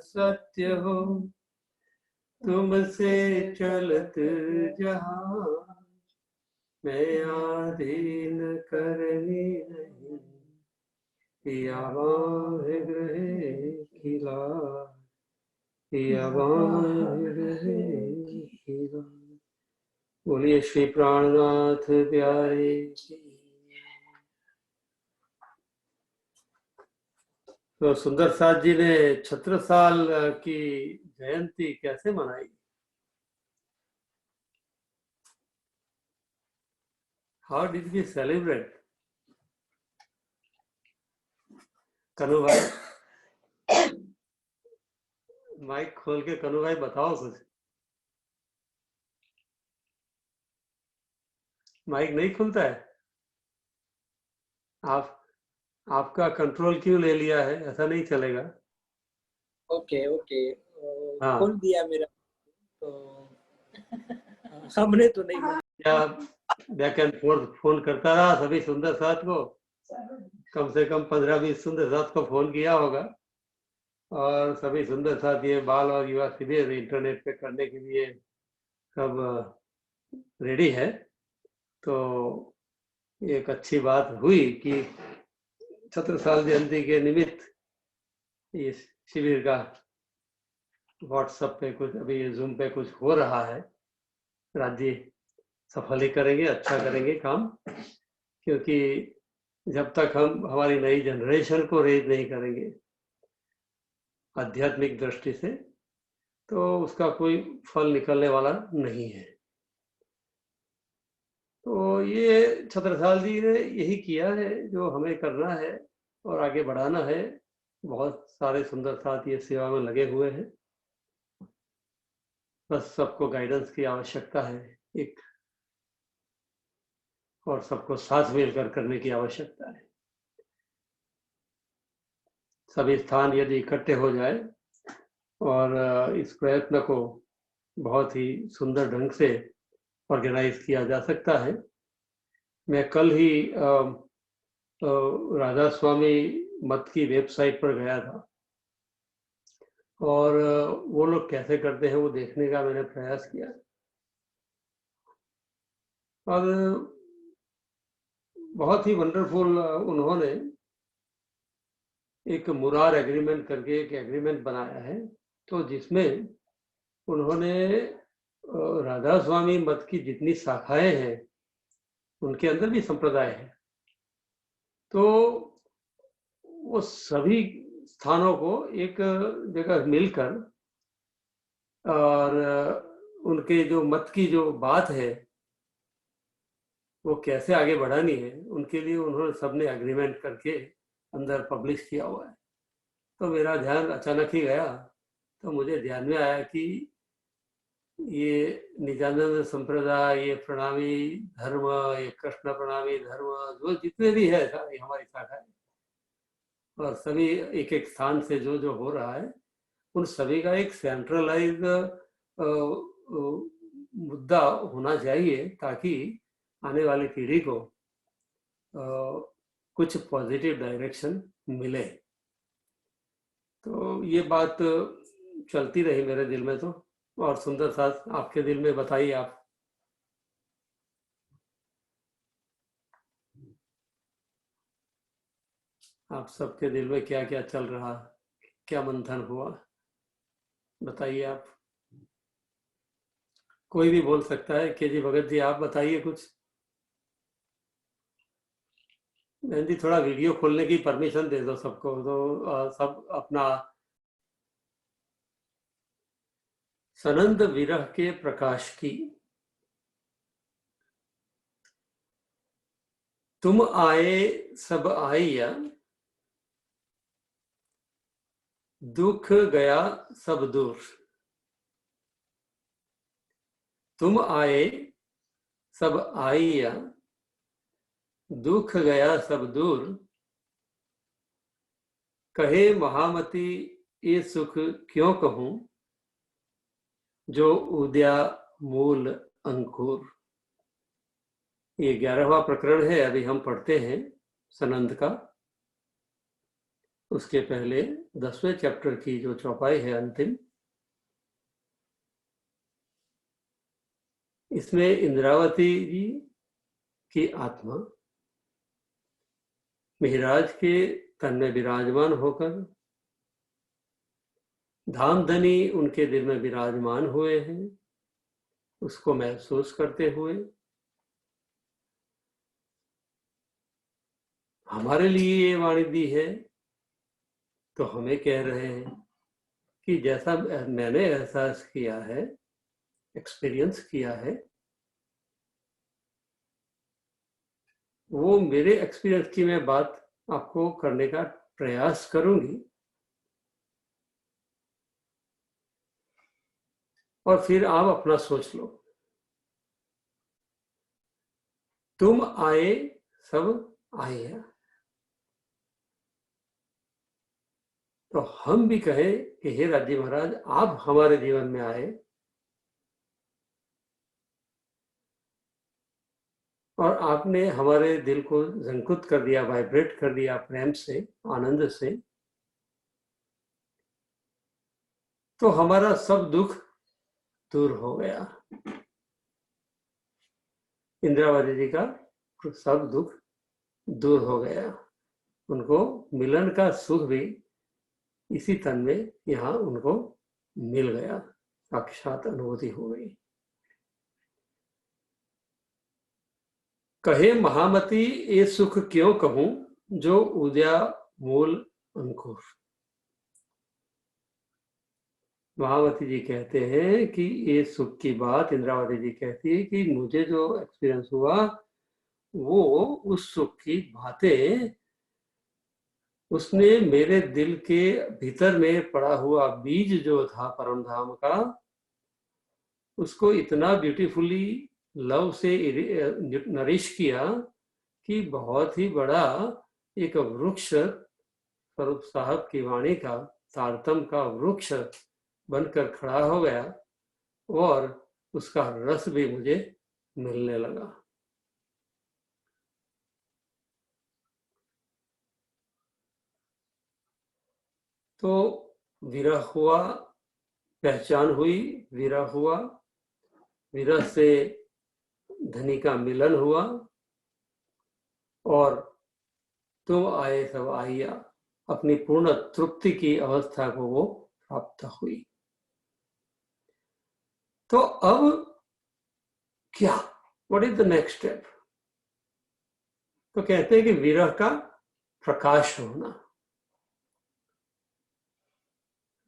सत्य हो, तुमसे चलत जहां, मैं आधीन करनी नहीं, या ग्रहे खिला, या ग्रहे खिला। बोलिए श्री प्राणनाथ प्यारे की। तो सुंदर साथ जी ने छत्रसाल की जयंती कैसे मनाई? How did we celebrate? Kanu bhai, mic खोल के कनु भाई बताओ कुछ। माइक नहीं खुलता है? आपका कंट्रोल क्यों ले लिया है? ऐसा नहीं चलेगा। ओके हाँ, खोल दिया मेरा तो हमने तो नहीं क्या बैक एंड फोर्थ फोन करता रहा सभी सुंदर साथ को, कम से कम 15-20 सुंदर साथ को फोन किया होगा, और सभी सुंदर साथ ये बाल और युवा शिविर इंटरनेट पे करने के लिए सब रेडी है। तो एक अच्छी बात हुई कि छत्रसाल जयंती के निमित्त इस शिविर का व्हाट्सएप पे कुछ, अभी जूम पे कुछ हो रहा है। राज्य सफल ही करेंगे, अच्छा करेंगे काम, क्योंकि जब तक हम हमारी नई जनरेशन को रेज नहीं करेंगे आध्यात्मिक दृष्टि से, तो उसका कोई फल निकलने वाला नहीं है। तो ये छत्रसाल जी ने यही किया है जो हमें करना है और आगे बढ़ाना है। बहुत सारे सुंदर साथ ये सेवा में लगे हुए हैं, बस सबको गाइडेंस की आवश्यकता है एक, और सबको साथ मिलकर करने की आवश्यकता है। सभी स्थान यदि इकट्ठे हो जाए और इस प्रयत्न को बहुत ही सुंदर ढंग से ऑर्गेनाइज किया जा सकता है। मैं कल ही राधा स्वामी मत की वेबसाइट पर गया था, और वो लोग कैसे करते हैं वो देखने का मैंने प्रयास किया, और बहुत ही वंडरफुल उन्होंने एक मुरार एग्रीमेंट करके एक एग्रीमेंट बनाया है, तो जिसमें उन्होंने राधा स्वामी मत की जितनी शाखाएं हैं उनके अंदर भी संप्रदाय है, तो वो सभी स्थानों को एक जगह मिलकर और उनके जो मत की जो बात है वो कैसे आगे बढ़ानी है, उनके लिए उन्होंने सबने एग्रीमेंट करके अंदर पब्लिश किया हुआ है। तो मेरा ध्यान अचानक ही गया, तो मुझे ध्यान में आया कि ये नित्यानंद संप्रदाय, ये प्रणामी धर्म, ये कृष्ण प्रणामी धर्म, जो जितने भी है सारी हमारी शाखा है, और सभी एक एक स्थान से जो जो हो रहा है उन सभी का एक सेंट्रलाइज मुद्दा होना चाहिए, ताकि आने वाली पीढ़ी को कुछ पॉजिटिव डायरेक्शन मिले। तो ये बात चलती रही मेरे दिल में। तो और सुंदर साथ आपके दिल में बताइए, आप सबके दिल में क्या क्या चल रहा, क्या मंथन हुआ, बताइए आप। कोई भी बोल सकता है। के जी भगत जी आप बताइए कुछ। बहन जी थोड़ा वीडियो खोलने की परमिशन दे दो सबको, तो सब अपना सनंद विरह के प्रकाश की। तुम आए सब आइया, दुख गया सब दूर। तुम आए सब आइया, दुख गया सब दूर। कहे महामती ये सुख क्यों कहूं, जो उद्या मूल अंकुर। ये 11वां प्रकरण है, अभी हम पढ़ते हैं सनंद का। उसके पहले 10वें चैप्टर की जो चौपाई है अंतिम, इसमें इंद्रावती जी की आत्मा मिहिराज के तन में विराजमान होकर धामधनी उनके दिल में विराजमान हुए हैं, उसको महसूस करते हुए हमारे लिए ये वाणी दी है। तो हमें कह रहे हैं कि जैसा मैंने एहसास किया है, एक्सपीरियंस किया है, वो मेरे एक्सपीरियंस की मैं बात आपको करने का प्रयास करूंगी। और फिर आप अपना सोच लो। तुम आए सब आए, तो हम भी कहें कि हे राज्य महाराज, आप हमारे जीवन में आए और आपने हमारे दिल को झंकुत कर दिया, वाइब्रेट कर दिया प्रेम से, आनंद से। तो हमारा सब दुख दूर हो गया। इंद्रावती जी का सब दुख दूर हो गया। उनको मिलन का सुख भी इसी तन में यहाँ उनको मिल गया, साक्षात अनुभूति हो गई। कहे महामती ये सुख क्यों कहूं, जो उद्या मूल अंकुर। महावती जी कहते हैं कि ये सुख की बात, इंद्रावती जी कहती है कि मुझे जो एक्सपीरियंस हुआ वो उस सुख की बातें, उसने मेरे दिल के भीतर में पड़ा हुआ बीज जो था परम धाम का, उसको इतना ब्यूटीफुली लव से नरिश किया कि बहुत ही बड़ा एक वृक्ष, स्वरूप साहब की वाणी का तारतम का वृक्ष बनकर खड़ा हो गया और उसका रस भी मुझे मिलने लगा। तो विरह हुआ, पहचान हुई, विरह हुआ, विरह से धनी का मिलन हुआ और तुम आए सब आइया, अपनी पूर्ण तृप्ति की अवस्था को वो प्राप्त हुई। तो अब क्या, what is the next step? तो कहते हैं कि विरह का प्रकाश होना।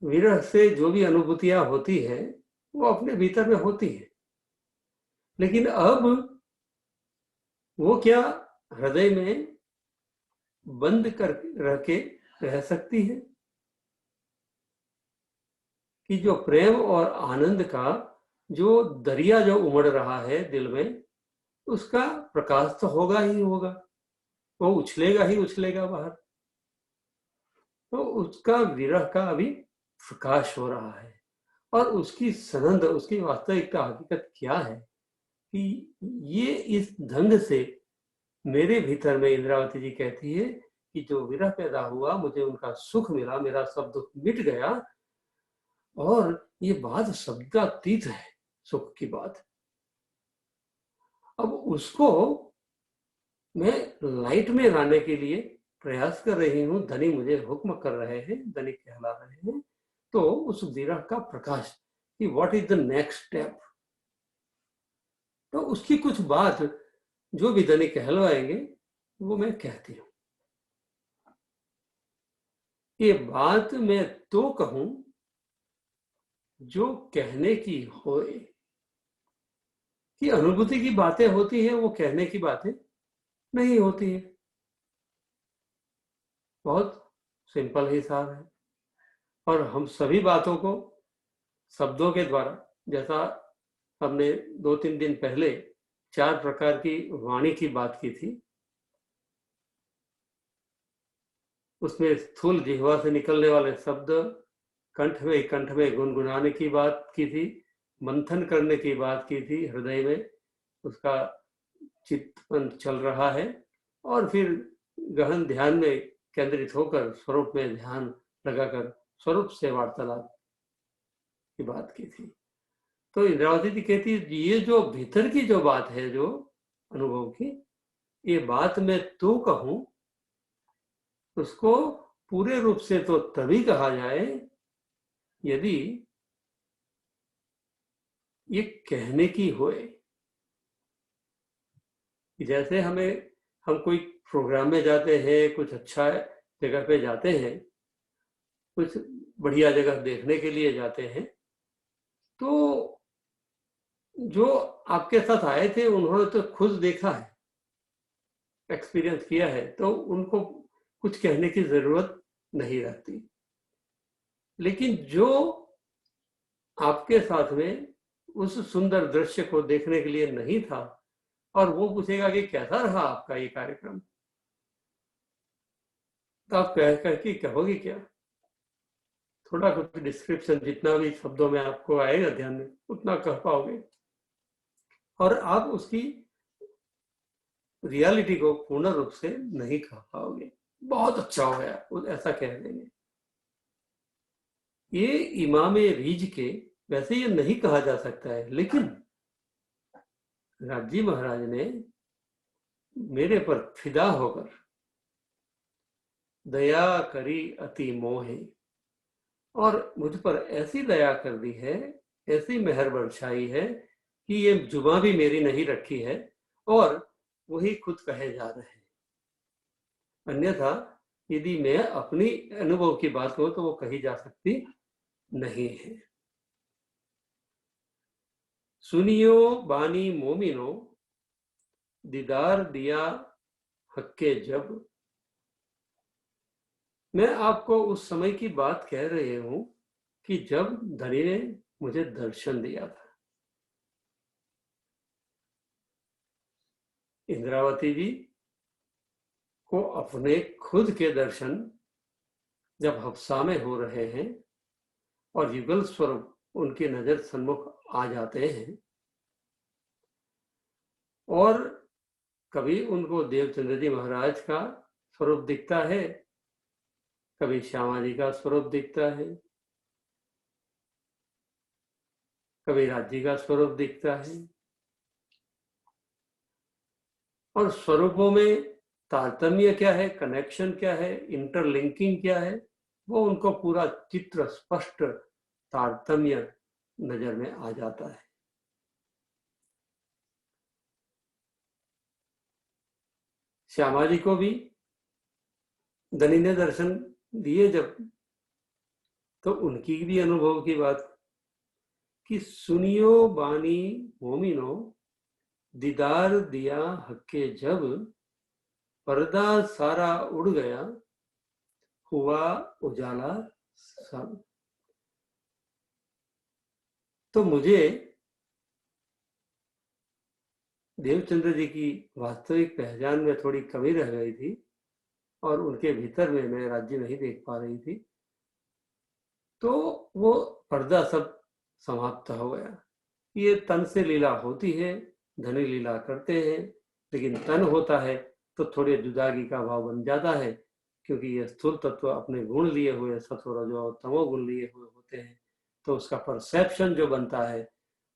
विरह से जो भी अनुभूतियां होती है वो अपने भीतर में होती है, लेकिन अब वो क्या हृदय में बंद कर रह के रह सकती है? कि जो प्रेम और आनंद का जो दरिया जो उमड़ रहा है दिल में, उसका प्रकाश तो होगा ही होगा, वो उछलेगा ही उछलेगा बाहर। तो उसका विरह का अभी प्रकाश हो रहा है और उसकी सनंद, उसकी वास्तविकता हकीकत क्या है कि ये इस ढंग से मेरे भीतर में, इंद्रावती जी कहती है कि जो विरह पैदा हुआ, मुझे उनका सुख मिला, मेरा सब दुख मिट गया और ये बात शब्दातीत है, सुख की बात। अब उसको मैं लाइट में लाने के लिए प्रयास कर रही हूँ, धनी मुझे हुक्म कर रहे हैं, धनी कहला रहे हैं। तो उस विरह का प्रकाश कि what is the next step, तो उसकी कुछ बात जो भी धनी कहलवाएंगे वो मैं कहती हूँ। ये बात मैं तो कहूं जो कहने की होए। कि अनुभूति की बातें होती है, वो कहने की बातें नहीं होती है। बहुत सिंपल हिसाब है। और हम सभी बातों को शब्दों के द्वारा, जैसा हमने 2-3 दिन पहले 4 प्रकार की वाणी की बात की थी, उसमें स्थूल जिह्वा से निकलने वाले शब्द, कंठ में गुनगुनाने की बात की थी, मंथन करने की बात की थी, हृदय में उसका चित्तन चल रहा है और फिर गहन ध्यान में केंद्रित होकर स्वरूप में ध्यान लगाकर स्वरूप से वार्तालाप की बात की थी। तो इंद्रावती जी कहती ये जो भीतर की जो बात है, जो अनुभव की, ये बात मैं तू कहूं, उसको पूरे रूप से तो तभी कहा जाए यदि ये कहने की होए। जैसे हम कोई प्रोग्राम में जाते हैं, कुछ अच्छा जगह पे जाते हैं, कुछ बढ़िया जगह देखने के लिए जाते हैं, तो जो आपके साथ आए थे उन्होंने तो खुद देखा है, एक्सपीरियंस किया है, तो उनको कुछ कहने की जरूरत नहीं रहती। लेकिन जो आपके साथ में उस सुंदर दृश्य को देखने के लिए नहीं था और वो पूछेगा कि कैसा रहा आपका ये कार्यक्रम, तो आप कह करके कहोगे क्या? थोड़ा कुछ डिस्क्रिप्शन, जितना भी शब्दों में आपको आएगा ध्यान में, उतना कह पाओगे और आप उसकी रियलिटी को पूर्ण रूप से नहीं कह पाओगे। बहुत अच्छा हो गया ऐसा कह देंगे। ये इमाम रीज के वैसे ये नहीं कहा जा सकता है, लेकिन राजी महाराज ने मेरे पर फिदा होकर दया करी अति मोहे, और मुझ पर ऐसी दया कर दी है, ऐसी मेहर बरछाई है कि ये जुबान भी मेरी नहीं रखी है और वही खुद कहे जा रहे हैं। अन्यथा यदि मैं अपनी अनुभव की बात करूं तो वो कही जा सकती नहीं है। सुनियो बानी मोमिनो, दीदार दिया हक्के जब। मैं आपको उस समय की बात कह रही हूं कि जब धनी ने मुझे दर्शन दिया था। इंद्रावती जी को अपने खुद के दर्शन जब हफ्सा में हो रहे हैं और युगल स्वरूप उनकी नजर सन्मुख आ जाते हैं, और कभी उनको देवचंद्र जी महाराज का स्वरूप दिखता है, कभी श्यामा जी का स्वरूप दिखता है, कभी राज्य का स्वरूप दिखता है, और स्वरूपों में तारतम्य क्या है, कनेक्शन क्या है, इंटरलिंकिंग क्या है, वो उनको पूरा चित्र स्पष्ट तारतम्य नजर में आ जाता है। श्यामा जी को भी धनी ने दर्शन दिए जब, तो उनकी भी अनुभव की बात कि सुनियो बानी मोमिनो, दीदार दिया हक्के जब, पर्दा सारा उड़ गया, हुआ उजाला सब। तो मुझे देवचंद्र जी की वास्तविक पहचान में थोड़ी कमी रह गई थी और उनके भीतर में मैं राज्य नहीं देख पा रही थी, तो वो पर्दा सब समाप्त हो गया। ये तन से लीला होती है, धनी लीला करते हैं, लेकिन तन होता है तो थोड़े जुदागी का भाव बन जाता है, क्योंकि ये स्थूल तत्व अपने गुण लिए हुए सत्व रजो और तमो गुण लिए हुए होते हैं, तो उसका परसेप्शन जो बनता है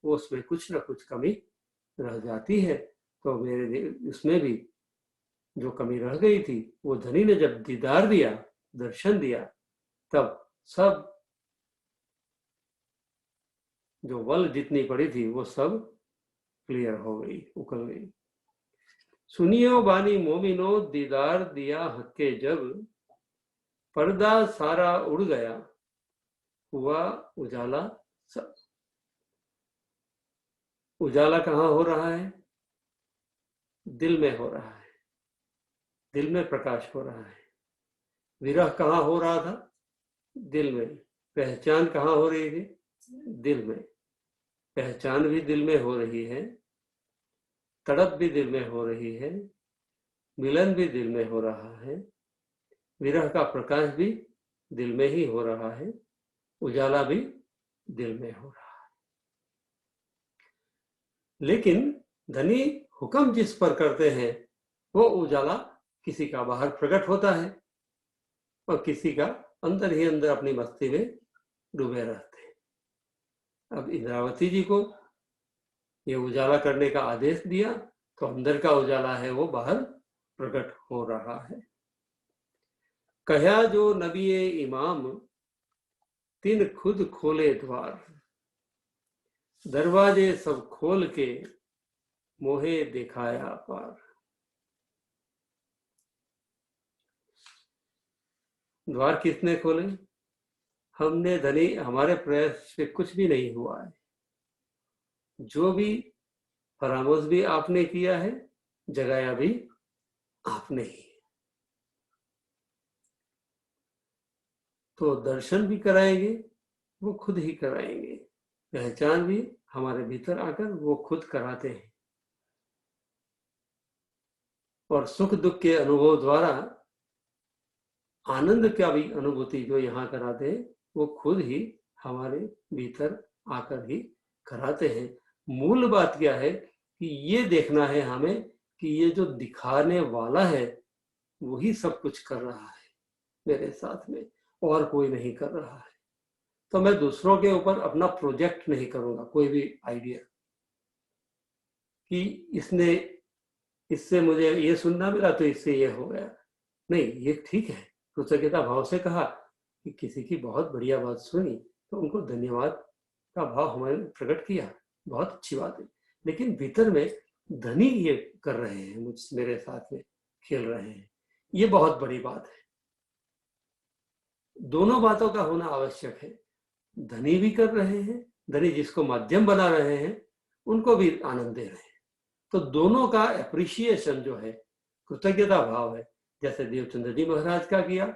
वो उसमें कुछ ना कुछ कमी रह जाती है। तो मेरे इसमें भी जो कमी रह गई थी, वो धनी ने जब दीदार दिया, दर्शन दिया, तब सब जो वल जितनी पड़ी थी वो सब क्लियर हो गई, उकल गई। सुनियो बानी मोमिनो, दीदार दिया हक्के जब, पर्दा सारा उड़ गया, हुआ उजाला सब। उजाला कहाँ हो रहा है? दिल में हो रहा है, दिल में प्रकाश हो रहा है। विरह कहाँ हो रहा था? दिल में। पहचान कहाँ हो रही थी? दिल में। पहचान भी दिल में हो रही है, तड़प भी दिल में हो रही है, मिलन भी दिल में हो रहा है, विरह का प्रकाश भी दिल में ही हो रहा है, उजाला भी दिल में हो रहा है। लेकिन धनी हुक्म जिस पर करते हैं वो उजाला किसी का बाहर प्रकट होता है, और किसी का अंदर ही अंदर अपनी मस्ती में डूबे रहते हैं। अब इंद्रावती जी को ये उजाला करने का आदेश दिया तो अंदर का उजाला है वो बाहर प्रकट हो रहा है। कहा जो नबी इमाम तिन खुद खोले द्वार, दरवाजे सब खोल के मोहे दिखाया पार। द्वार किसने खोले? हमने धनी, हमारे प्रयास से कुछ भी नहीं हुआ है। जो भी फरामोश भी आपने किया है, जगाया भी आपने ही। तो दर्शन भी कराएंगे वो खुद ही कराएंगे, पहचान भी हमारे भीतर आकर वो खुद कराते हैं, और सुख दुख के अनुभव द्वारा आनंद का भी अनुभूति जो यहाँ कराते हैं वो खुद ही हमारे भीतर आकर ही कराते हैं। मूल बात क्या है कि ये देखना है हमें कि ये जो दिखाने वाला है वही सब कुछ कर रहा है मेरे साथ में, और कोई नहीं कर रहा है। तो मैं दूसरों के ऊपर अपना प्रोजेक्ट नहीं करूंगा, कोई भी आइडिया कि इसने, इससे मुझे ये सुनना मिला तो इससे ये हो गया, नहीं, ये ठीक है। कृतज्ञता भाव से कहा कि किसी की बहुत बढ़िया बात सुनी तो उनको धन्यवाद का भाव हमारे प्रकट किया, बहुत अच्छी बात है। लेकिन भीतर में धनी ये कर रहे हैं, मुझ मेरे साथ में खेल रहे हैं, ये बहुत बड़ी बात है। दोनों बातों का होना आवश्यक है। धनी भी कर रहे हैं, धनी जिसको माध्यम बना रहे हैं उनको भी आनंद दे रहे हैं। तो दोनों का एप्रिशिएशन जो है, कृतज्ञता भाव है, जैसे देवचंद्र जी महाराज का किया,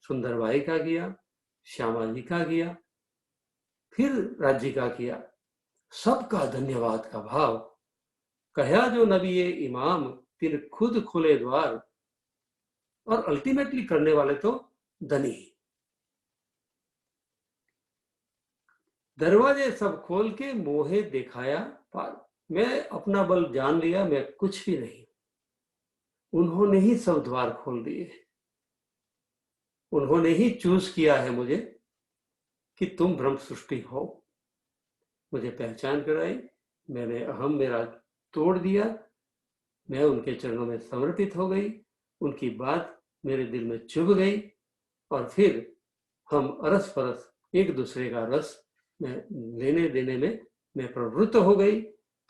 सुंदरबाई का किया, श्यामा जी का किया, फिर राज्य का किया, सबका धन्यवाद का भाव। कहा जो नबी इमाम तिन खुद खुले द्वार, और अल्टीमेटली करने वाले तो धनी। दरवाजे सब खोल के मोहे दिखाया पार। मैं अपना बल जान लिया, मैं कुछ भी नहीं, उन्होंने ही सब द्वार खोल दिए, उन्होंने ही चूज किया है मुझे कि तुम ब्रह्म सृष्टि हो। मुझे पहचान कराई, मैंने अहम मेरा तोड़ दिया, मैं उनके चरणों में समर्पित हो गई, उनकी बात मेरे दिल में चुभ गई, और फिर हम अरस परस एक दूसरे का रस में लेने देने में मैं प्रवृत्त हो गई,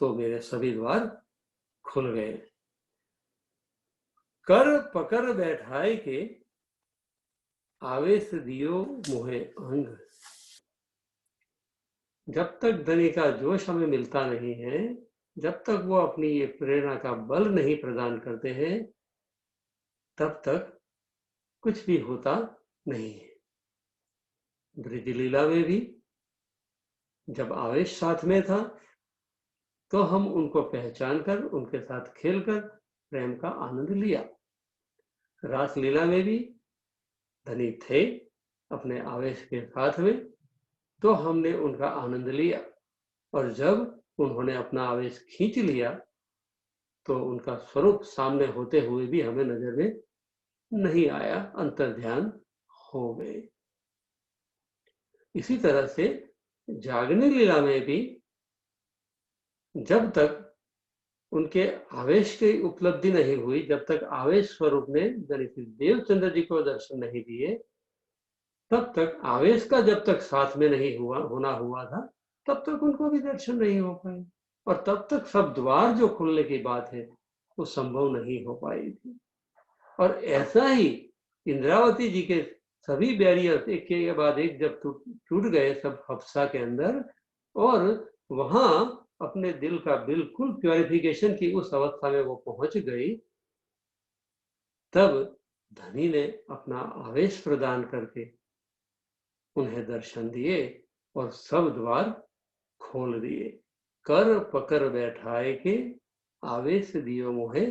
तो मेरे सभी द्वार खुल गए। कर पकड़ बैठाए के आवेश दियो मोहे अंग। जब तक धनी का जोश हमें मिलता नहीं है, जब तक वो अपनी ये प्रेरणा का बल नहीं प्रदान करते हैं, तब तक कुछ भी होता नहीं है। ब्रज लीला में भी जब आवेश साथ में था तो हम उनको पहचान कर उनके साथ खेलकर प्रेम का आनंद लिया। रास लीला में भी धनी थे अपने आवेश के साथ में, तो हमने उनका आनंद लिया, और जब उन्होंने अपना आवेश खींच लिया तो उनका स्वरूप सामने होते हुए भी हमें नजर में नहीं आया, अंतर्ध्यान हो गए। इसी तरह से जागने लीला में भी जब तक उनके आवेश की उपलब्धि नहीं हुई, जब तक आवेश स्वरूप ने देवचंद्र जी को दर्शन नहीं दिए, तब तक आवेश का जब तक साथ में नहीं होना हुआ था, तब तक उनको भी दर्शन नहीं हो पाए, और तब तक सब द्वार जो खुलने की बात है वो संभव नहीं हो पाई थी। और ऐसा ही इंद्रावती जी के सभी बैरियर एक के बाद एक जब टूट गए सब हफ्सा के अंदर, और वहां अपने दिल का बिल्कुल प्योरिफिकेशन की उस अवस्था में वो पहुंच गई, तब धनी ने अपना आवेश प्रदान करके उन्हें दर्शन दिए और सब द्वार खोल दिए। कर पकड़ बैठाए के आवेश दियो मोहे।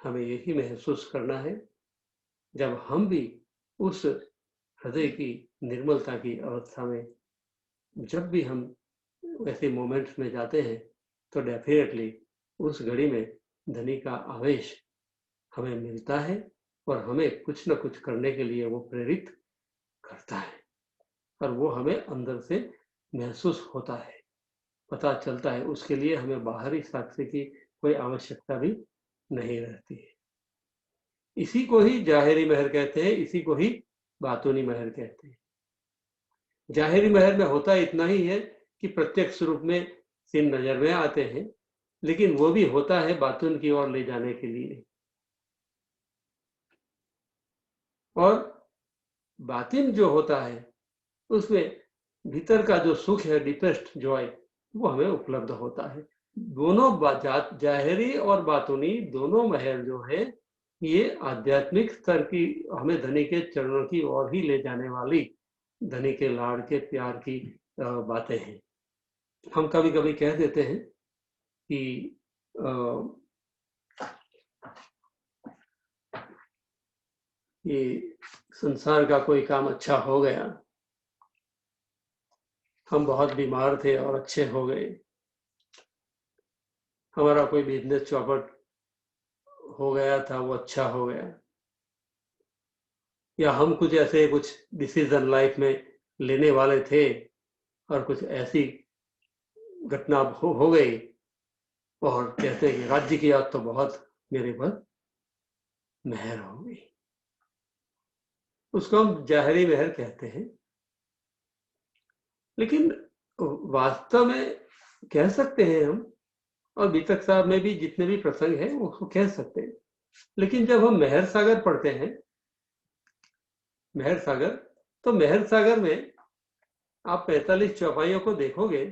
हमें यही महसूस करना है, जब हम भी उस हृदय की निर्मलता की अवस्था में, जब भी हम ऐसे मोमेंट्स में जाते हैं, तो डेफिनेटली उस घड़ी में धनी का आवेश हमें मिलता है, और हमें कुछ न कुछ करने के लिए वो प्रेरित करता है, और वो हमें अंदर से महसूस होता है, पता चलता है। उसके लिए हमें बाहरी साक्ष्य की कोई आवश्यकता भी नहीं रहती है। इसी को ही जाहिरी महर कहते हैं, इसी को ही बातूनी महर कहते हैं। जाहिरी महर में होता इतना ही है कि प्रत्यक्ष रूप में सीन नजर में आते हैं, लेकिन वो भी होता है बातून की ओर ले जाने के लिए। और बातिन जो होता है उसमें भीतर का जो सुख है, डीपेस्ट जॉय, वो हमें उपलब्ध होता है। दोनों जाहिरी और बातूनी दोनों महर जो है, ये आध्यात्मिक स्तर की, हमें धनी के चरणों की ओर ही ले जाने वाली, धनी के लाड़ के प्यार की बातें हैं। हम कभी कभी कह देते हैं कि ये संसार का कोई काम अच्छा हो गया, हम बहुत बीमार थे और अच्छे हो गए, हमारा कोई बिजनेस चौपट हो गया था, वो अच्छा हो गया, या हम कुछ ऐसे कुछ डिसीजन लाइफ में लेने वाले थे और कुछ ऐसी घटना हो गई, और कहते हैं कि राज्य की याद तो बहुत मेरे पर मेहर हो गई। उसको हम जाहिरी मेहर कहते हैं। लेकिन वास्तव में कह सकते हैं हम, और बीतक साहब में भी जितने भी प्रसंग हैं उसको कह सकते हैं, लेकिन जब हम मेहर सागर पढ़ते हैं, मेहर सागर, तो मेहर सागर में आप 45 चौपाइयों को देखोगे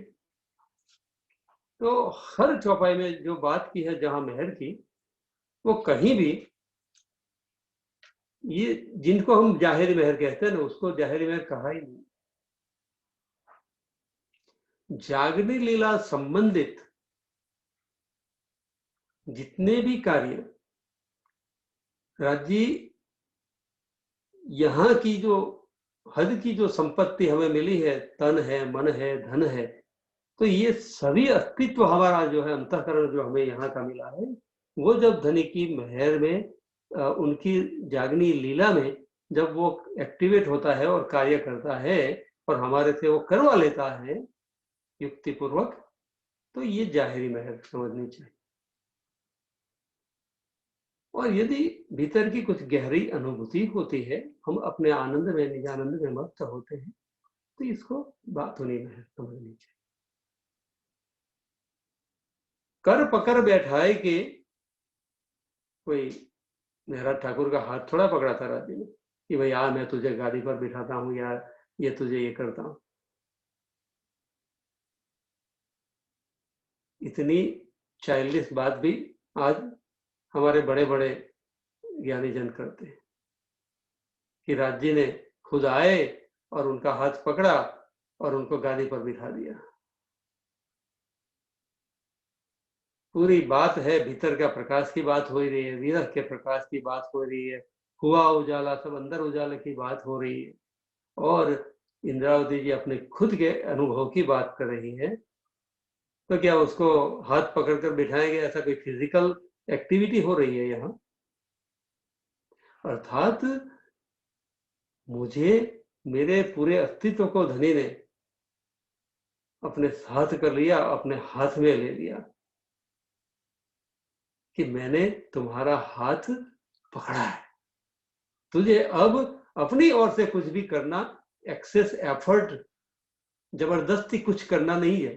तो हर चौपाई में जो बात की है जहां मेहर की, वो कहीं भी ये जिनको हम जाहिरी मेहर कहते हैं ना, उसको जाहिरी मेहर कहा ही नहीं। जागनी लीला संबंधित जितने भी कार्य राज्य यहाँ की जो हद की जो संपत्ति हमें मिली है, तन है, मन है, धन है, तो ये सभी अस्तित्व हमारा जो है, अंतःकरण जो हमें यहाँ का मिला है, वो जब धनी की मेहर में, उनकी जागनी लीला में जब वो एक्टिवेट होता है और कार्य करता है और हमारे से वो करवा लेता है युक्ति पूर्वक, तो ये जाहिरी मेहर समझनी चाहिए। और यदि भीतर की कुछ गहरी अनुभूति होती है, हम अपने आनंद में, निजानंद में मस्त होते हैं, तो इसको बातूनी मेहर समझनी चाहिए। कर पकड़ बैठाए के कोई मेहराज ठाकुर का हाथ थोड़ा पकड़ा था राज्य ने कि भाई आ मैं तुझे गाड़ी पर बिठाता हूँ या ये तुझे ये करता हूँ। इतनी चाइल्डिश बात भी आज हमारे बड़े बड़े ज्ञानी जन करते हैं कि राज्य ने खुद आए और उनका हाथ पकड़ा और उनको गाड़ी पर बिठा दिया। पूरी बात है भीतर का प्रकाश की बात हो रही है, विरह के प्रकाश की बात हो रही है, हुआ उजाला, सब अंदर उजाला की बात हो रही है, और इंद्रावती जी अपने खुद के अनुभव की बात कर रही है। तो क्या उसको हाथ पकड़कर बिठाएंगे, ऐसा कोई फिजिकल एक्टिविटी हो रही है यहाँ? अर्थात मुझे, मेरे पूरे अस्तित्व को धनी ने अपने साथ कर लिया, अपने हाथ में ले लिया कि मैंने तुम्हारा हाथ पकड़ा है, तुझे अब अपनी ओर से कुछ भी करना, एक्सेस एफर्ट, जबरदस्ती कुछ करना नहीं है,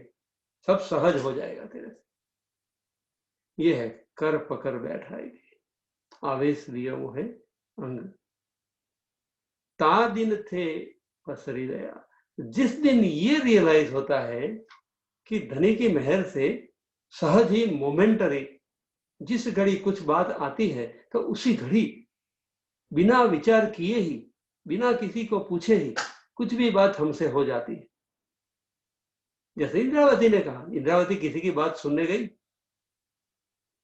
सब सहज हो जाएगा तेरे से। ये है कर पकड़ बैठाएगी, आवेश दिया वो है अंग। ता दिन थे पसरी दया, जिस दिन ये रियलाइज होता है कि धनी की मेहर से सहज ही, मोमेंटरी, जिस घड़ी कुछ बात आती है तो उसी घड़ी बिना विचार किए ही, बिना किसी को पूछे ही कुछ भी बात हमसे हो जाती है। जैसे इंद्रावती ने कहा, इंद्रावती किसी की बात सुनने गई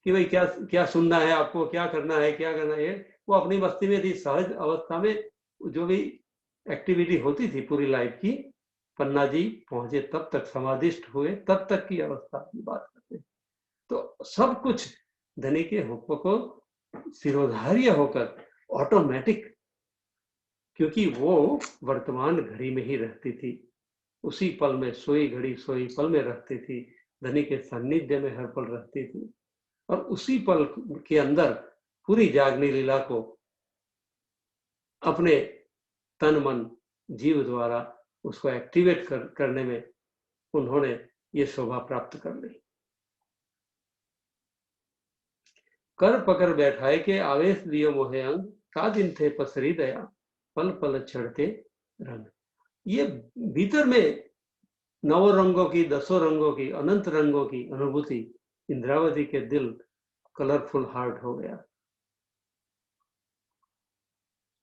कि भाई क्या क्या सुनना है आपको, क्या करना है, क्या करना है, वो अपनी मस्ती में थी, सहज अवस्था में जो भी एक्टिविटी होती थी पूरी लाइफ की। पन्ना जी पहुंचे तब तक, समाधिष्ट हुए तब तक की अवस्था की बात करते हैं। तो सब कुछ धनी के हुक्म को सिरोधार्य होकर ऑटोमेटिक, क्योंकि वो वर्तमान घड़ी में ही रहती थी, उसी पल में, सोई घड़ी सोई पल में रहती थी, धनी के सानिध्य में हर पल रहती थी, और उसी पल के अंदर पूरी जागनी लीला को अपने तन मन जीव द्वारा उसको एक्टिवेट करने में उन्होंने ये शोभा प्राप्त कर ली। कर पकड़ बैठाए के आवेश दियो मोहे अंग, का दिन थे पसरी दया, पल पल चढ़ते रंग। ये भीतर में नौ रंगों की, 10 रंगों की, अनंत रंगों की अनुभूति, इंद्रावती के दिल कलरफुल हार्ट हो गया।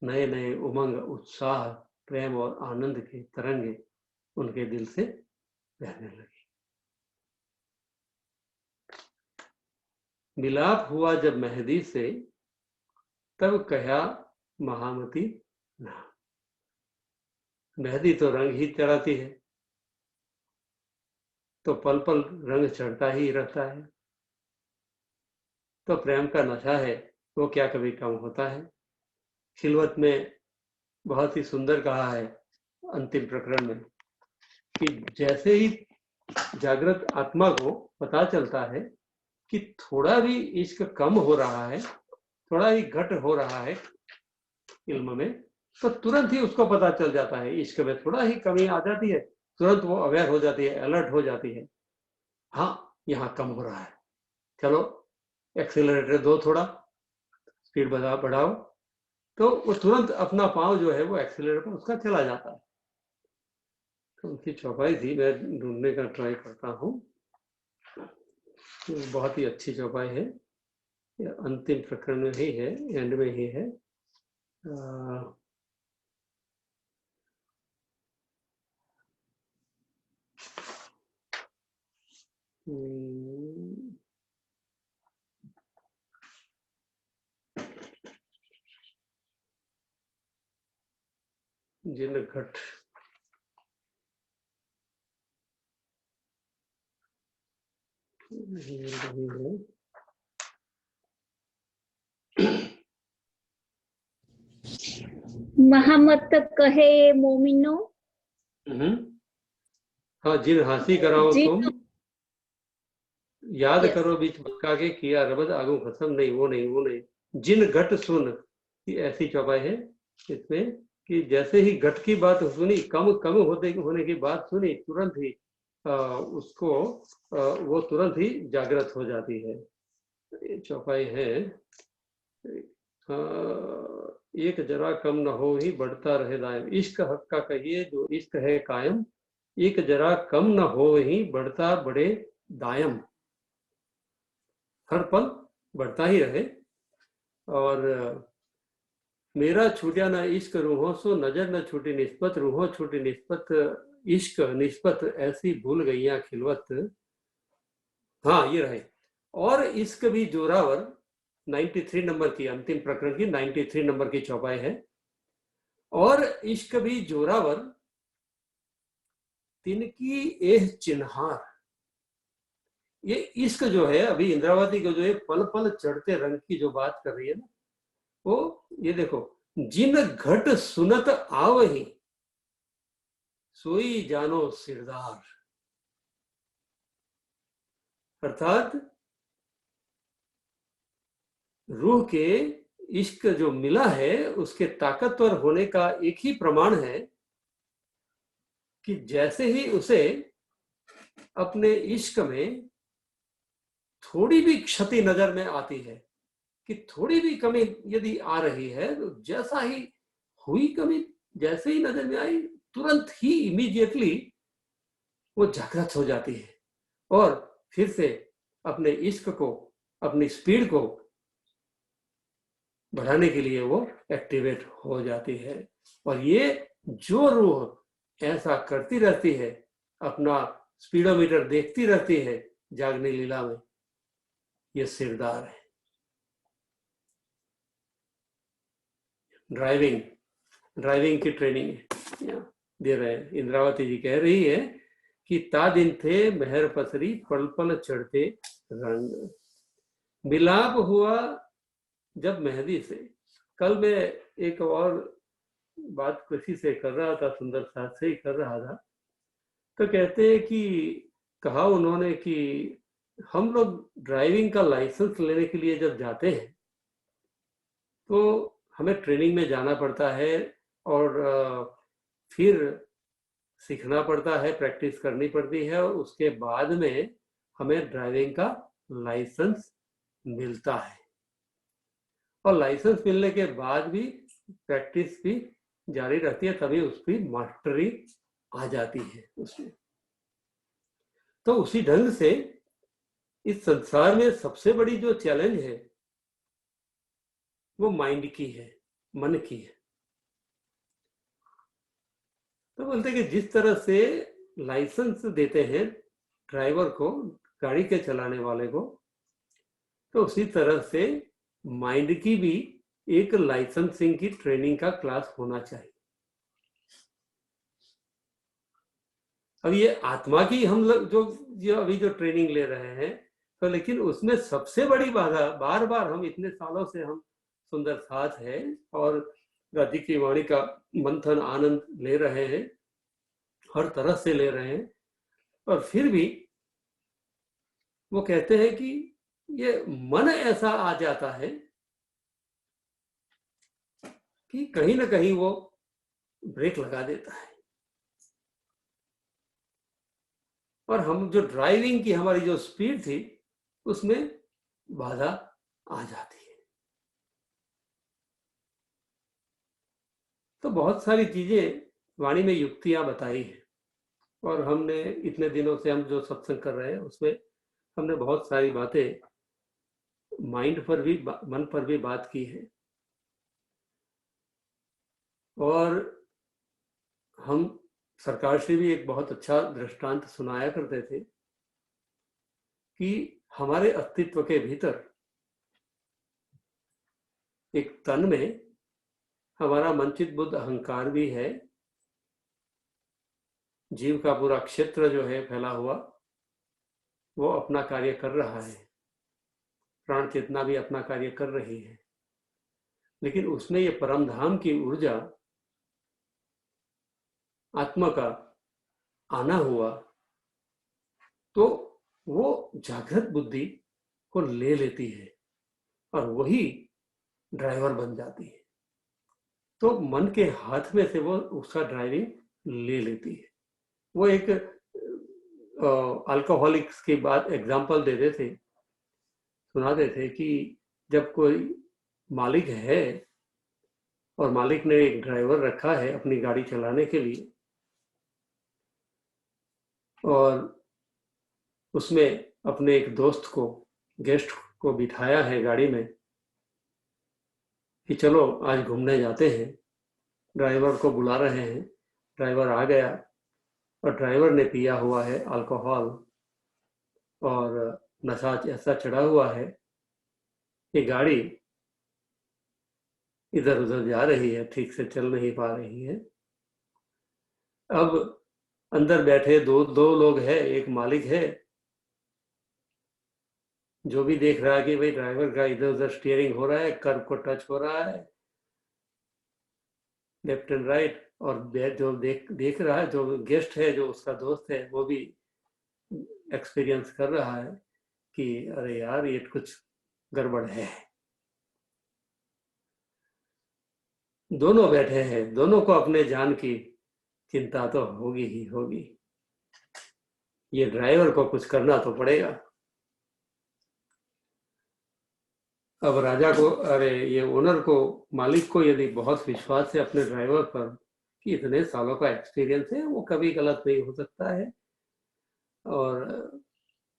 नए नए उमंग, उत्साह, प्रेम और आनंद की तरंगे उनके दिल से बहने लगी। मिलाप हुआ जब मेहंदी से, तब कहा महामती ना। मेहंदी तो रंग ही चढ़ाती है, तो पल पल रंग चढ़ता ही रहता है। तो प्रेम का नशा है, वो क्या कभी कम होता है। खिलवत में बहुत ही सुंदर कहा है अंतिम प्रकरण में कि जैसे ही जागृत आत्मा को पता चलता है कि थोड़ा भी इश्क कम हो रहा है, थोड़ा ही घट हो रहा है इल्म में, तो तुरंत ही उसको पता चल जाता है इश्क में थोड़ा ही कमी आ जाती है, तुरंत वो अवेयर हो जाती है, अलर्ट हो जाती है, हाँ यहाँ कम हो रहा है, चलो एक्सेलरेटर दो, थोड़ा स्पीड बढ़ाओ, तो वो तुरंत अपना पाँव जो है वो एक्सेलरेटर पर उसका चला जाता है। तो उनकी चौपाई थी, मैं ढूंढने का ट्राई करता हूँ, बहुत ही अच्छी चौपाई है, अंतिम प्रकरण में ही है, एंड में ही है। जिन घट महामत कहे मोमिनो, हाँ, जिन हासी कराओ तुम, याद Yes. करो बीच मक्का के किया रबद आगू खत्म, नहीं वो नहीं, वो नहीं, जिन घट सुन, की ऐसी चौपाई है इसमें कि जैसे ही घट की बात सुनी, कम होने की बात सुनी, तुरंत ही उसको वो तुरंत ही जागृत हो जाती है। ये चौपाई है, एक जरा कम न हो ही बढ़ता रहे दायम, इश्क हक का कहिए जो इश्क है कायम, एक जरा कम न हो ही बढ़ता बढ़े दायम, हर पल बढ़ता ही रहे। और मेरा छूटा न इश्क रूहों सो, नजर न छूटी निस्बत, रूहों छूटी निस्बत, इश्क निस्बत ऐसी भूल गईया खिलवत। हाँ ये रहे, और इश्क भी जोरावर, 93 नंबर की, अंतिम प्रकरण की 93 नंबर की चौपाई है। और इश्क भी जोरावर तिनकी एह चिन्हार, ये इश्क जो है अभी इंद्रावती को जो है पल पल चढ़ते रंग की जो बात कर रही है ना, वो ये देखो, जिन घट सुनत आवही सोई जानो सिरदार, अर्थात रूह के इश्क जो मिला है उसके ताकतवर होने का एक ही प्रमाण है कि जैसे ही उसे अपने इश्क में थोड़ी भी क्षति नजर में आती है, कि थोड़ी भी कमी यदि आ रही है, तो जैसा ही हुई कमी, जैसे ही नजर में आई, तुरंत ही इमीडिएटली वो जागृत हो जाती है और फिर से अपने इश्क को, अपनी स्पीड को बढ़ाने के लिए वो एक्टिवेट हो जाती है। और ये जो रूह ऐसा करती रहती है, अपना स्पीडोमीटर देखती रहती है जागने लीला में, ये सिरदार है। ड्राइविंग की ट्रेनिंग दे रहे हैं। इंद्रावती जी कह रही है कि ता दिन थे मेहर पसरी, पल पल चढ़ते रंग। मिलाप हुआ जब मेहंदी से, कल मैं एक और बात किसी से कर रहा था, सुंदर साथ से ही कर रहा था, तो कहते हैं कि कहा उन्होंने कि हम लोग ड्राइविंग का लाइसेंस लेने के लिए जब जाते हैं तो हमें ट्रेनिंग में जाना पड़ता है और फिर सीखना पड़ता है, प्रैक्टिस करनी पड़ती है और उसके बाद में हमें ड्राइविंग का लाइसेंस मिलता है। और लाइसेंस मिलने के बाद भी प्रैक्टिस भी जारी रहती है, तभी उसकी मास्टरी आ जाती है उसमें। तो उसी ढंग से इस संसार में सबसे बड़ी जो चैलेंज है वो माइंड की है, मन की है। तो बोलते कि जिस तरह से लाइसेंस देते हैं ड्राइवर को, गाड़ी के चलाने वाले को, तो उसी तरह से माइंड की भी एक लाइसेंसिंग की ट्रेनिंग का क्लास होना चाहिए। अब ये आत्मा की हम लोग जो अभी जो ट्रेनिंग ले रहे हैं, तो लेकिन उसमें सबसे बड़ी बाधा, बार बार हम इतने सालों से हम सुंदर साथ है और राजी की वाणी का मंथन आनंद ले रहे हैं, हर तरह से ले रहे हैं, और फिर भी वो कहते हैं कि ये मन ऐसा आ जाता है कि कहीं ना कहीं वो ब्रेक लगा देता है और हम जो ड्राइविंग की हमारी जो स्पीड थी उसमें बाधा आ जाती है। तो बहुत सारी चीजें वाणी में युक्तियां बताई है और हमने इतने दिनों से हम जो सत्संग कर रहे हैं उसमें हमने बहुत सारी बातें माइंड पर भी, मन पर भी बात की है। और हम सरकार से भी एक बहुत अच्छा दृष्टांत सुनाया करते थे कि हमारे अस्तित्व के भीतर एक तन में हमारा मनचित बुद्ध अहंकार भी है, जीव का पूरा क्षेत्र जो है फैला हुआ वो अपना कार्य कर रहा है, प्राण चेतना भी अपना कार्य कर रही है, लेकिन उसमें ये परम धाम की ऊर्जा आत्मा का आना हुआ तो वो जागृत बुद्धि को ले लेती है और वही ड्राइवर बन जाती है। तो मन के हाथ में से वो उसका ड्राइविंग ले लेती है। वो एक अल्कोहलिक्स की बात एग्जांपल देते थे, सुनाते थे कि जब कोई मालिक है और मालिक ने एक ड्राइवर रखा है अपनी गाड़ी चलाने के लिए और उसमें अपने एक दोस्त को, गेस्ट को बिठाया है गाड़ी में कि चलो आज घूमने जाते हैं, ड्राइवर को बुला रहे हैं। ड्राइवर आ गया और ड्राइवर ने पिया हुआ है अल्कोहल और नशा ऐसा चढ़ा हुआ है कि गाड़ी इधर उधर जा रही है, ठीक से चल नहीं पा रही है। अब अंदर बैठे दो लोग हैं, एक मालिक है जो भी देख रहा है कि भाई ड्राइवर का इधर उधर स्टीयरिंग हो रहा है, कर्व को टच हो रहा है लेफ्ट एंड राइट, और जो देख रहा है, जो गेस्ट है, जो उसका दोस्त है, वो भी एक्सपीरियंस कर रहा है कि अरे यार ये कुछ गड़बड़ है। दोनों बैठे हैं, दोनों को अपने जान की चिंता तो होगी ही होगी, ये ड्राइवर को कुछ करना तो पड़ेगा। अब राजा को, अरे ये ओनर को, मालिक को यदि बहुत विश्वास है अपने ड्राइवर पर कि इतने सालों का एक्सपीरियंस है, वो कभी गलत नहीं हो सकता है और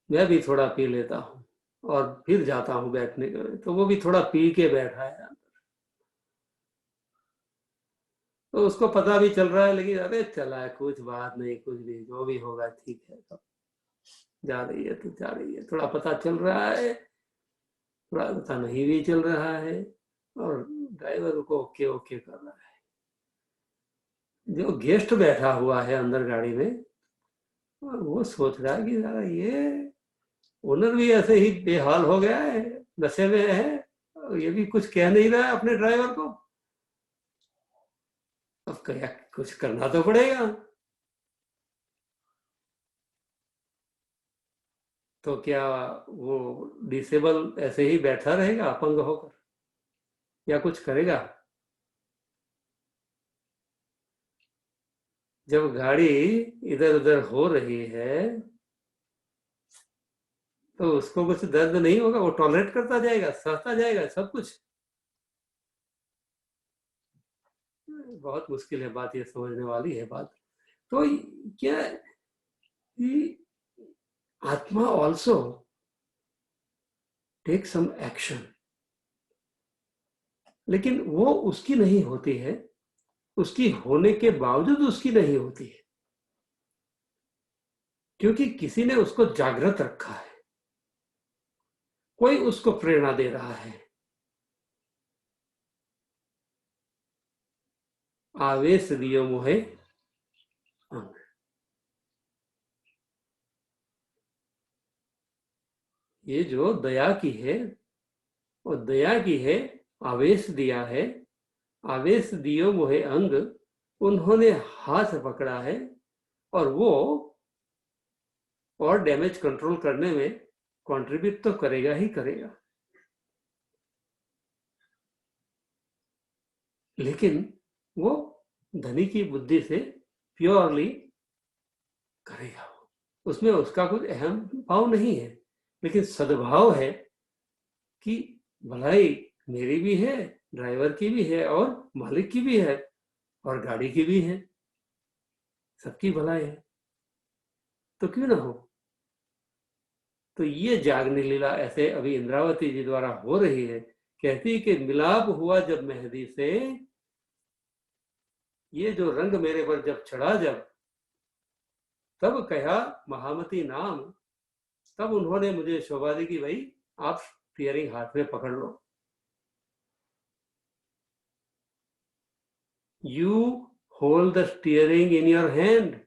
मैं भी थोड़ा पी लेता हूँ और फिर जाता हूँ बैठने के, तो वो भी थोड़ा पी के बैठा है। तो उसको पता भी चल रहा है, लेकिन अरे चला है, कुछ बात नहीं, कुछ भी जो भी होगा ठीक है, तो जा रही है तो जा रही है। थोड़ा पता चल रहा है, थोड़ा पता नहीं भी चल रहा है और ड्राइवर को ओके ओके कर रहा है। जो गेस्ट बैठा हुआ है अंदर गाड़ी में, और वो सोच रहा है कि यार ये ओनर भी ऐसे ही बेहाल हो गया है, नशे में है ये भी कुछ कह नहीं रहा है अपने ड्राइवर को। अब क्या कुछ करना तो पड़ेगा। तो क्या वो डिसेबल ऐसे ही बैठा रहेगा अपंग होकर, या कुछ करेगा? जब गाड़ी इधर उधर हो रही है तो उसको कुछ दर्द नहीं होगा, वो टॉलरेट करता जाएगा, सहता जाएगा सब कुछ। बहुत मुश्किल है बात, ये समझने वाली है बात। तो क्या आत्मा ऑल्सो टेक सम एक्शन, लेकिन वो उसकी नहीं होती है, उसकी होने के बावजूद उसकी नहीं होती है, क्योंकि किसी ने उसको जागृत रखा है, कोई उसको प्रेरणा दे रहा है। आवेश दियो मोहे अंग। ये जो दया की है, वो दया की है, आवेश दिया है, आवेश दियो मोहे अंग, उन्होंने हाथ पकड़ा है, और वो और डैमेज कंट्रोल करने में कंट्रीब्यूट तो करेगा ही करेगा, लेकिन वो धनी की बुद्धि से प्योरली करेगा। उसमें उसका कुछ अहम भाव नहीं है, लेकिन सद्भाव है कि भलाई मेरी भी है, ड्राइवर की भी है, और मालिक की भी है, और गाड़ी की भी है, सबकी भलाई है, तो क्यों ना हो। तो ये जागनी लीला ऐसे अभी इंद्रावती जी द्वारा हो रही है। कहती कि मिलाप हुआ जब मेहंदी से, ये जो रंग मेरे पर जब चढ़ा जब, तब कहा महामती नाम, तब उन्होंने मुझे शोभा दी कि भाई आप स्टीयरिंग हाथ में पकड़ लो। You hold the steering in your hand.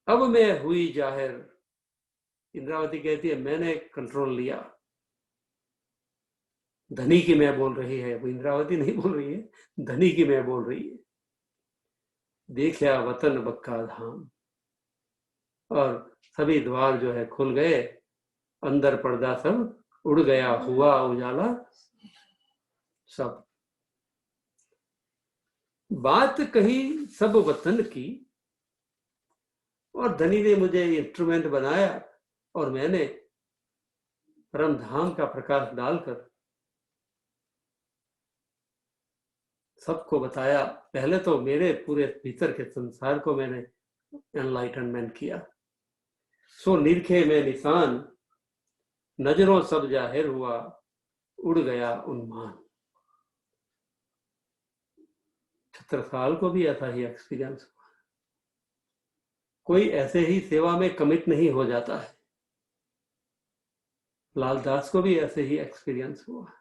अब मैं हुई जाहिर, इंद्रावती कहती है मैंने कंट्रोल लिया। धनी की मैं बोल रही है, वो इंद्रावती नहीं बोल रही है, धनी की मैं बोल रही है। देखा वतन बक्का धाम, और सभी द्वार जो है खुल गए, अंदर पर्दा सब उड़ गया, हुआ उजाला सब। बात कही सब वतन की, और धनी ने मुझे इंस्ट्रूमेंट बनाया, और मैंने परम धाम का प्रकाश डालकर सबको बताया। पहले तो मेरे पूरे भीतर के संसार को मैंने एनलाइटनमेंट किया। सो निरखे में निशान, नजरों सब जाहिर हुआ, उड़ गया उन्मान। छत्रसाल को भी ऐसा ही एक्सपीरियंस हुआ। कोई ऐसे ही सेवा में कमिट नहीं हो जाता है। लालदास को भी ऐसे ही एक्सपीरियंस हुआ,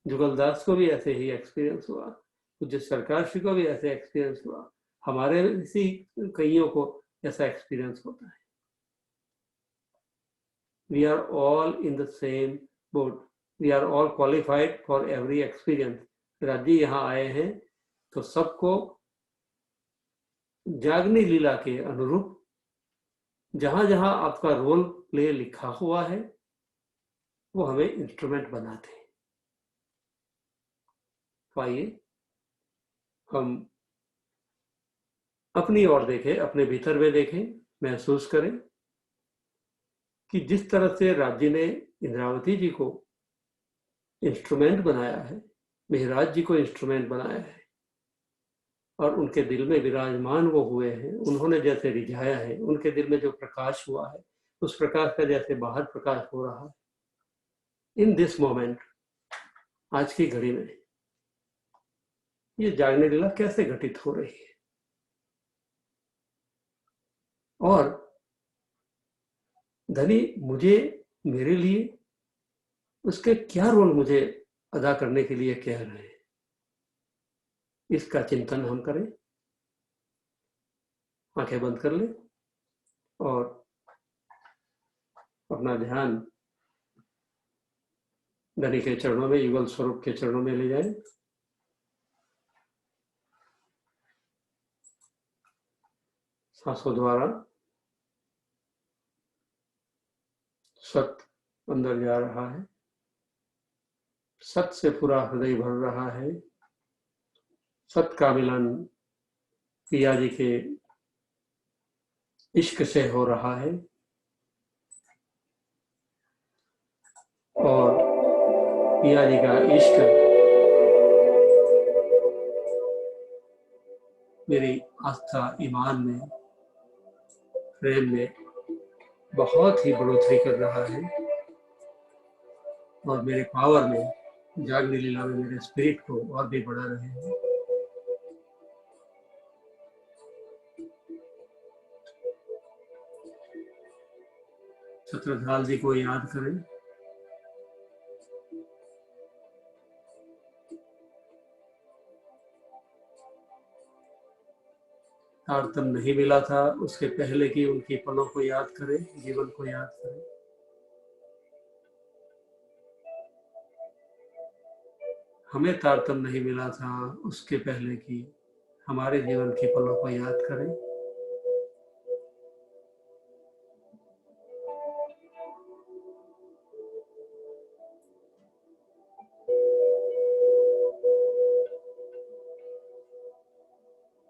जुगलदास को भी ऐसे ही एक्सपीरियंस हुआ, पूज्य सरकार श्री को भी ऐसे एक्सपीरियंस हुआ, हमारे इसी कईयों को ऐसा एक्सपीरियंस होता है। We are all in the same boat. We are all qualified for every experience. राजी यहाँ आए हैं तो सबको जागनी लीला के अनुरूप जहां जहां आपका रोल प्ले लिखा हुआ है, वो हमें इंस्ट्रूमेंट बनाते हैं। तो आइए हम अपनी ओर देखें, अपने भीतर में देखें, महसूस करें कि जिस तरह से राज्य ने इंद्रावती जी को इंस्ट्रूमेंट बनाया है, मेहराज जी को इंस्ट्रूमेंट बनाया है, और उनके दिल में विराजमान वो हुए हैं, उन्होंने जैसे रिझाया है, उनके दिल में जो प्रकाश हुआ है, उस प्रकाश का जैसे बाहर प्रकाश हो रहा है इन दिस मोमेंट, आज की घड़ी में ये जागने लीला कैसे घटित हो रही है, और धनी मुझे, मेरे लिए उसके क्या रोल मुझे अदा करने के लिए कह रहे हैं, इसका चिंतन हम करें। आंखें बंद कर लें और अपना ध्यान धनी के चरणों में, युगल स्वरूप के चरणों में ले जाए। सांसों द्वारा सत अंदर जा रहा है, सत से पूरा हृदय भर रहा है। सत का मिलन पिया जी के इश्क से हो रहा है और पिया जी का इश्क मेरी आस्था, ईमान में, प्रेम में बहुत ही बढ़ोतरी कर रहा है और मेरे पावर में, जागने लीला में मेरे स्पिरिट को और भी बढ़ा रहे हैं। छत्रसाल जी को याद करें। तारतम नहीं मिला था, उसके पहले की उनकी पलों को याद करें, जीवन को याद करें। हमें तारतम नहीं मिला था, उसके पहले की हमारे जीवन के पलों को याद करें।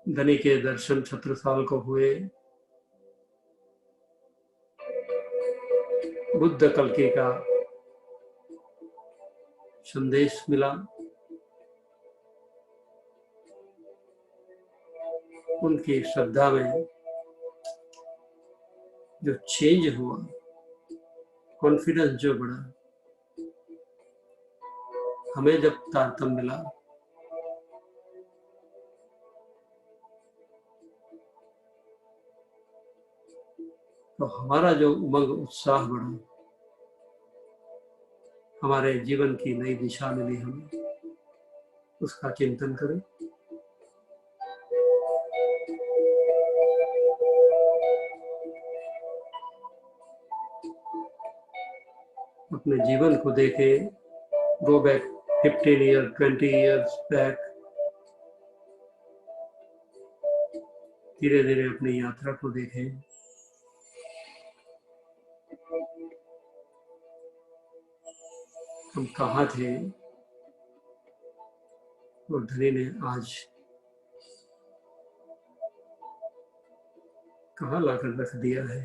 धनी के दर्शन छत्रसाल को हुए, बुद्ध कल्कि का संदेश मिला, उनकी श्रद्धा में जो चेंज हुआ, कॉन्फिडेंस जो बढ़ा। हमें जब तारतम मिला तो हमारा जो उमंग, उत्साह बढ़ा, हमारे जीवन की नई दिशा मिली हमें, उसका चिंतन करें। अपने जीवन को देखे, go back 15 year, 20 years back, धीरे धीरे अपनी यात्रा को देखें। हम कहाँ थे और धनी ने आज कहाँ लाकर रख दिया है।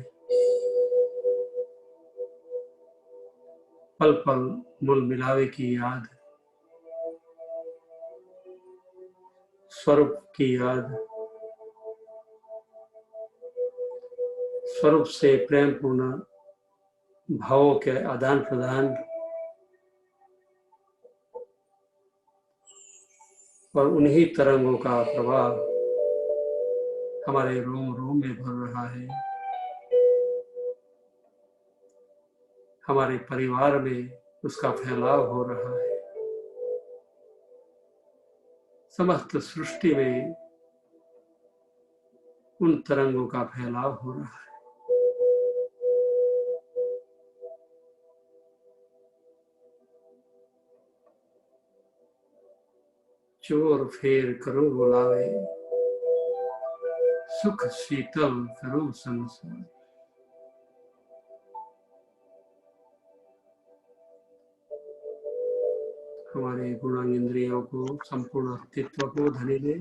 पल पल मूल मिलावे की याद, स्वरूप की याद, स्वरूप से प्रेम पूर्ण भावों के आदान प्रदान और उन्हीं तरंगों का प्रभाव हमारे रोम रोम में भर रहा है, हमारे परिवार में उसका फैलाव हो रहा है, समस्त सृष्टि में उन तरंगों का फैलाव हो रहा है। चोर फेर करो बुलावे, सुख शीतल करो संसार। हमारे गुणांग इंद्रियों को, संपूर्ण अस्तित्व को धनी ने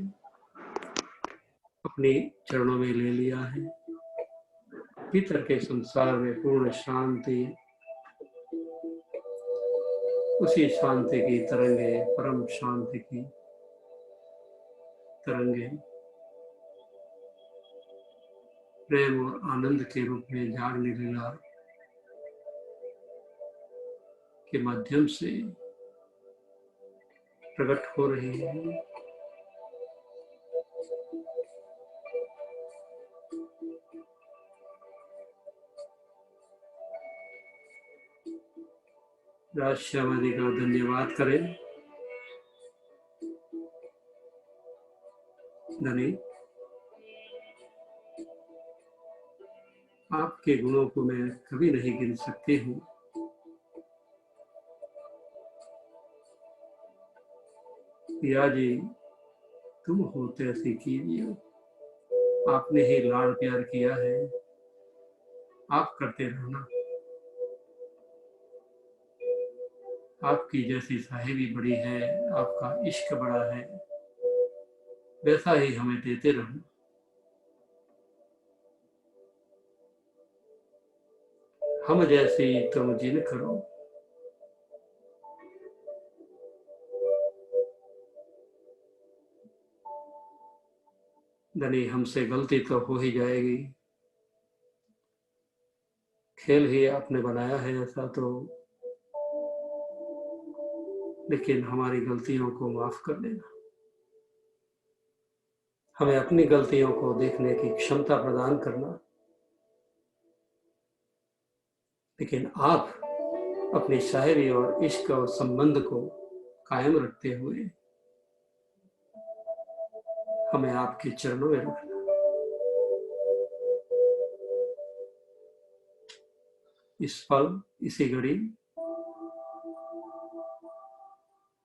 अपने चरणों में ले लिया है। भीतर के संसार में पूर्ण शांति, उसी शांति की तरंगे, परम शांति की तरंगे प्रेम और आनंद के रूप में जागने लीला के माध्यम से प्रकट हो रही है। राजश्यामादि का धन्यवाद करें। धनी आपके गुणों को मैं कभी नहीं गिन सकती हूँ। पिया जी तुम होते ऐसी कीजिए, आपने ही लाड़ प्यार किया है, आप करते रहना। आपकी जैसी साहिबी बड़ी है, आपका इश्क बड़ा है, वैसा ही हमें देते रहना। हम जैसी तुम जिन करो, धनी हमसे गलती तो हो ही जाएगी, खेल ही आपने बनाया है ऐसा तो, लेकिन हमारी गलतियों को माफ कर देना। हमें अपनी गलतियों को देखने की क्षमता प्रदान करना, लेकिन आप अपनी शायरी और इश्क और संबंध को कायम रखते हुए हमें आपके चरणों में रखना। इस पल इसी घड़ी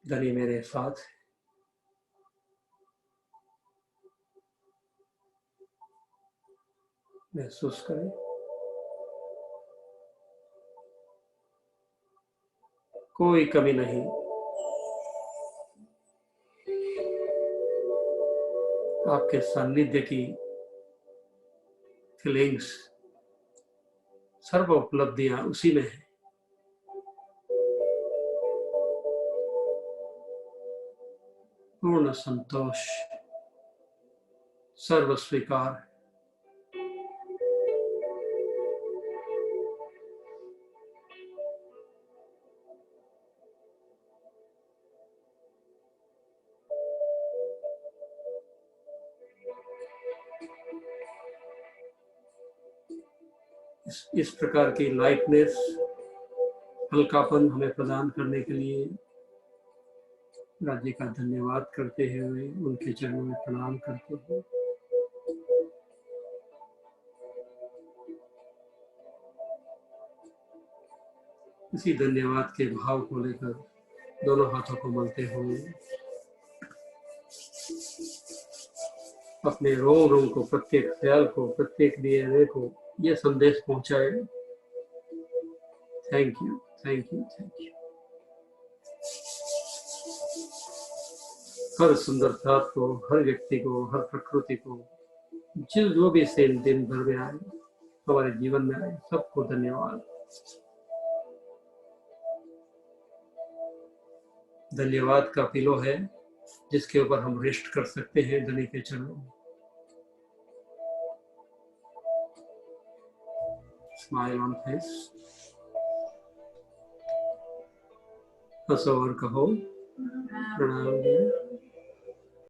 धनी मेरे साथ है। महसूस करें कोई कमी नहीं, आपके सानिध्य की फीलिंग्स, सर्व उपलब्धियां उसी में है। पूर्ण संतोष, सर्व स्वीकार। इस प्रकार की लाइटनेस, हल्कापन हमें प्रदान करने के लिए राज्य का धन्यवाद करते हुए उनके चरणों में प्रणाम करते हुए इसी धन्यवाद के भाव को लेकर दोनों हाथों को मलते हुए अपने रोम रोम को, प्रत्येक ख्याल को, प्रत्येक डीएनए को यह संदेश पहुंचाए, thank you, thank you, thank you. हर सुंदरता को, हर व्यक्ति को, हर प्रकृति को, जो भी सेन दिन भर में आए, हमारे जीवन में आए, सबको धन्यवाद। धन्यवाद का पिलो है जिसके ऊपर हम रेस्ट कर सकते हैं धनी के चरणों में। स्माइल ऑन फेस, हंसो और कहो प्रणाम।